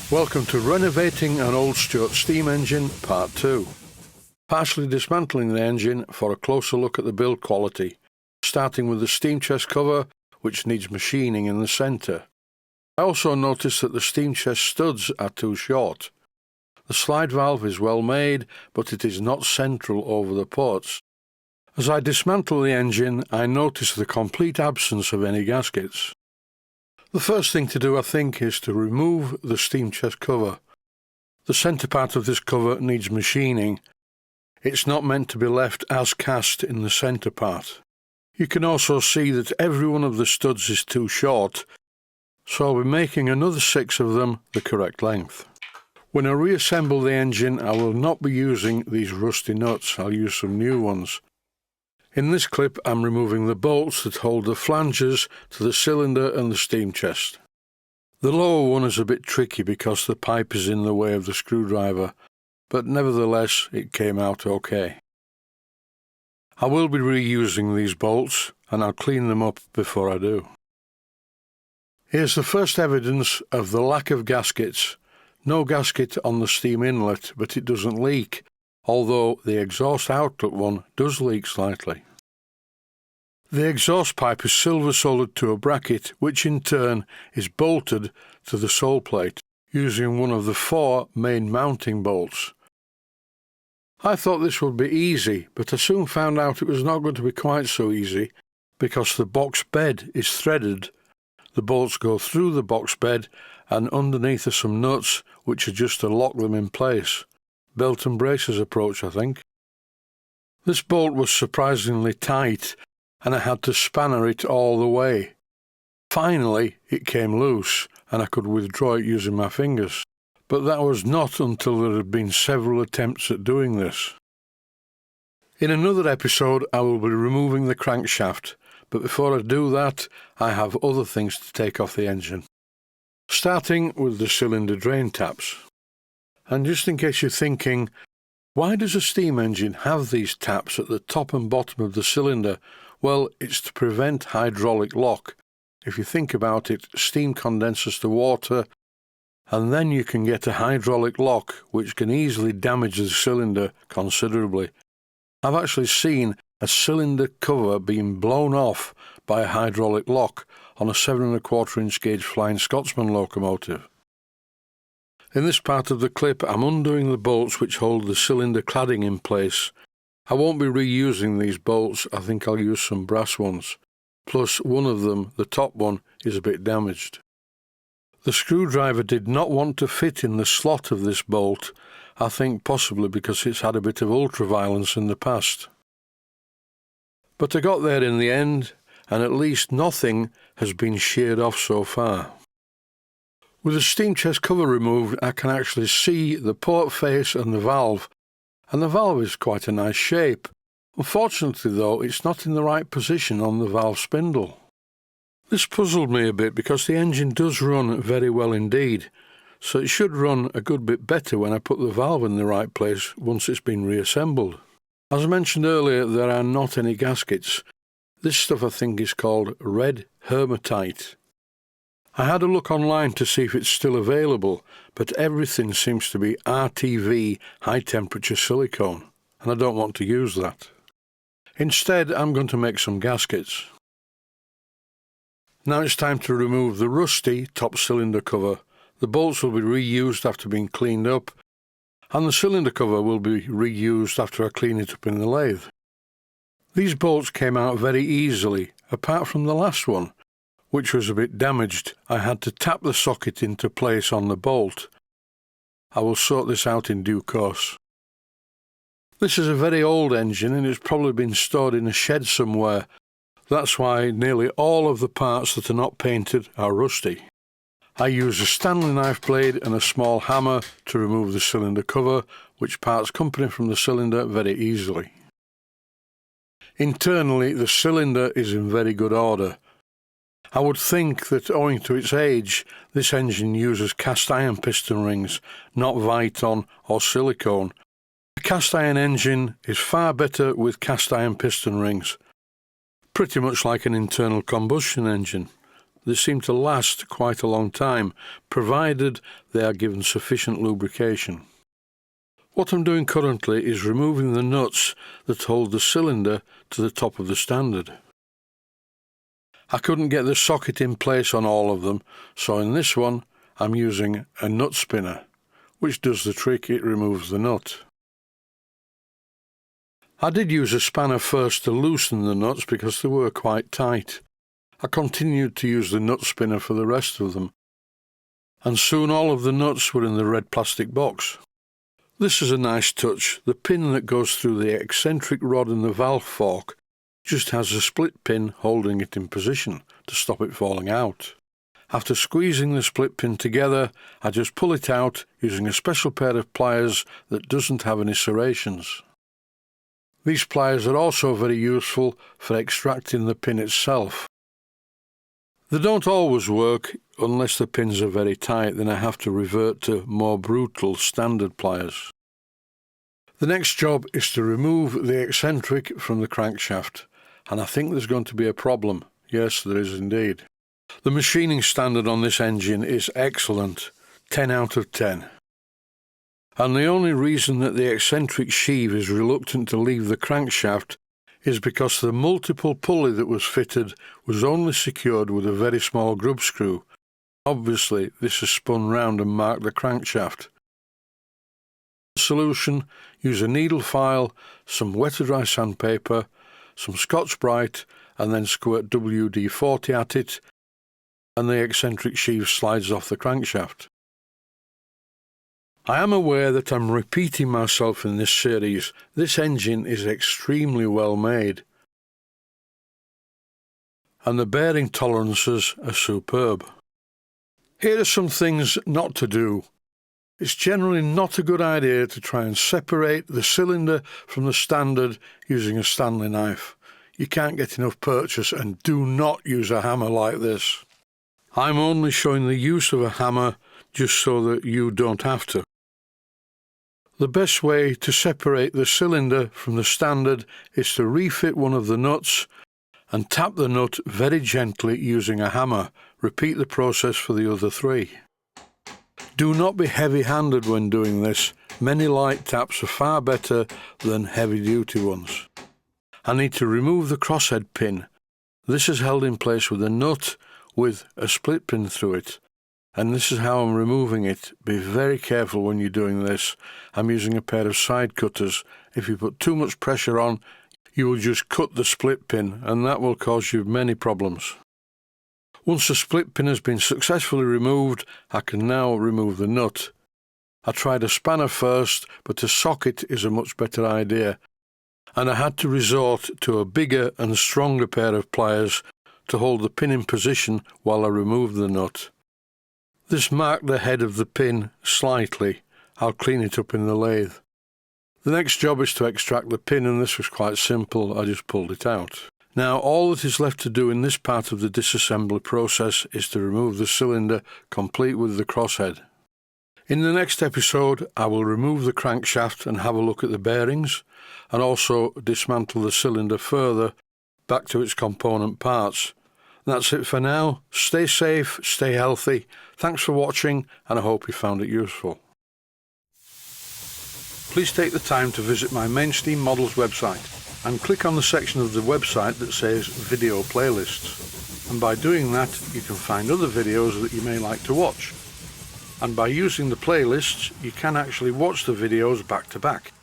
Welcome to Renovating an Old Stuart Steam Engine, Part 2. Partially dismantling the engine for a closer look at the build quality, starting with the steam chest cover, which needs machining in the centre. I also noticed that the steam chest studs are too short. The slide valve is well made, but it is not central over the ports. As I dismantle the engine, I notice the complete absence of any gaskets. The first thing to do, I think, is to remove the steam chest cover. The centre part of this cover needs machining. It's not meant to be left as cast in the centre part. You can also see that every one of the studs is too short, so I'll be making another 6 of them the correct length. When I reassemble the engine, I will not be using these rusty nuts. I'll use some new ones. In this clip, I'm removing the bolts that hold the flanges to the cylinder and the steam chest. The lower one is a bit tricky because the pipe is in the way of the screwdriver, but nevertheless it came out okay. I will be reusing these bolts, and I'll clean them up before I do. Here's the first evidence of the lack of gaskets. No gasket on the steam inlet, but it doesn't leak, although the exhaust outlet one does leak slightly. The exhaust pipe is silver soldered to a bracket, which in turn is bolted to the sole plate using one of the 4 main mounting bolts. I thought this would be easy, but I soon found out it was not going to be quite so easy because the box bed is threaded. The bolts go through the box bed, and underneath are some nuts which are just to lock them in place. Belt and braces approach, I think. This bolt was surprisingly tight, and I had to spanner it all the way. Finally, it came loose, and I could withdraw it using my fingers. But that was not until there had been several attempts at doing this. In another episode, I will be removing the crankshaft, but before I do that, I have other things to take off the engine. Starting with the cylinder drain taps. And just in case you're thinking, why does a steam engine have these taps at the top and bottom of the cylinder? Well, it's to prevent hydraulic lock. If you think about it, steam condenses to water, and then you can get a hydraulic lock which can easily damage the cylinder considerably. I've actually seen a cylinder cover being blown off by a hydraulic lock on a 7 1/4 inch gauge Flying Scotsman locomotive. In this part of the clip, I'm undoing the bolts which hold the cylinder cladding in place. I won't be reusing these bolts. I think I'll use some brass ones. Plus, one of them, the top one, is a bit damaged. The screwdriver did not want to fit in the slot of this bolt, I think possibly because it's had a bit of ultraviolence in the past. But I got there in the end, and at least nothing has been sheared off so far. With the steam chest cover removed, I can actually see the port face and the valve is quite a nice shape. Unfortunately though, it's not in the right position on the valve spindle. This puzzled me a bit because the engine does run very well indeed, so it should run a good bit better when I put the valve in the right place once it's been reassembled. As I mentioned earlier, there are not any gaskets. This stuff I think is called red hematite. I had a look online to see if it's still available, but everything seems to be RTV high temperature silicone, and I don't want to use that. Instead, I'm going to make some gaskets. Now it's time to remove the rusty top cylinder cover. The bolts will be reused after being cleaned up, and the cylinder cover will be reused after I clean it up in the lathe. These bolts came out very easily, apart from the last one, which was a bit damaged. I had to tap the socket into place on the bolt. I will sort this out in due course. This is a very old engine and it's probably been stored in a shed somewhere. That's why nearly all of the parts that are not painted are rusty. I use a Stanley knife blade and a small hammer to remove the cylinder cover, which parts company from the cylinder very easily. Internally, the cylinder is in very good order. I would think that owing to its age, this engine uses cast iron piston rings, not Viton or silicone. A cast iron engine is far better with cast iron piston rings, pretty much like an internal combustion engine. they seem to last quite a long time, provided they are given sufficient lubrication. What I'm doing currently is removing the nuts that hold the cylinder to the top of the standard. I couldn't get the socket in place on all of them, so in this one I'm using a nut spinner, which does the trick. It removes the nut. I did use a spanner first to loosen the nuts because they were quite tight. I continued to use the nut spinner for the rest of them, and soon all of the nuts were in the red plastic box. This is a nice touch. The pin that goes through the eccentric rod in the valve fork just has a split pin holding it in position to stop it falling out. After squeezing the split pin together, I just pull it out using a special pair of pliers that doesn't have any serrations. These pliers are also very useful for extracting the pin itself. They don't always work unless the pins are very tight, then I have to revert to more brutal standard pliers. The next job is to remove the eccentric from the crankshaft, and I think there's going to be a problem. Yes, there is indeed. The machining standard on this engine is excellent, 10 out of 10. And the only reason that the eccentric sheave is reluctant to leave the crankshaft is because the multiple pulley that was fitted was only secured with a very small grub screw. Obviously, this has spun round and marked the crankshaft. Solution: use a needle file, some wet or dry sandpaper, some Scotch-Brite, and then squirt WD-40 at it, and the eccentric sheave slides off the crankshaft. I am aware that I'm repeating myself in this series. This engine is extremely well made, and the bearing tolerances are superb. Here are some things not to do. It's generally not a good idea to try and separate the cylinder from the standard using a Stanley knife. You can't get enough purchase, and do not use a hammer like this. I'm only showing the use of a hammer just so that you don't have to. The best way to separate the cylinder from the standard is to refit one of the nuts and tap the nut very gently using a hammer. Repeat the process for the other three. Do not be heavy-handed when doing this. Many light taps are far better than heavy-duty ones. I need to remove the crosshead pin. This is held in place with a nut with a split pin through it. And this is how I'm removing it. Be very careful when you're doing this. I'm using a pair of side cutters. If you put too much pressure on, you will just cut the split pin, and that will cause you many problems. Once the split pin has been successfully removed, I can now remove the nut. I tried a spanner first, but a socket is a much better idea, and I had to resort to a bigger and stronger pair of pliers to hold the pin in position while I removed the nut. This marked the head of the pin slightly. I'll clean it up in the lathe. The next job is to extract the pin, and this was quite simple. I just pulled it out. Now all that is left to do in this part of the disassembly process is to remove the cylinder complete with the crosshead. In the next episode I will remove the crankshaft and have a look at the bearings, and also dismantle the cylinder further back to its component parts. That's it for now. Stay safe, stay healthy. Thanks for watching, and I hope you found it useful. Please take the time to visit my Mainsteam Models website and click on the section of the website that says Video Playlists. And by doing that, you can find other videos that you may like to watch. And by using the playlists, you can actually watch the videos back to back.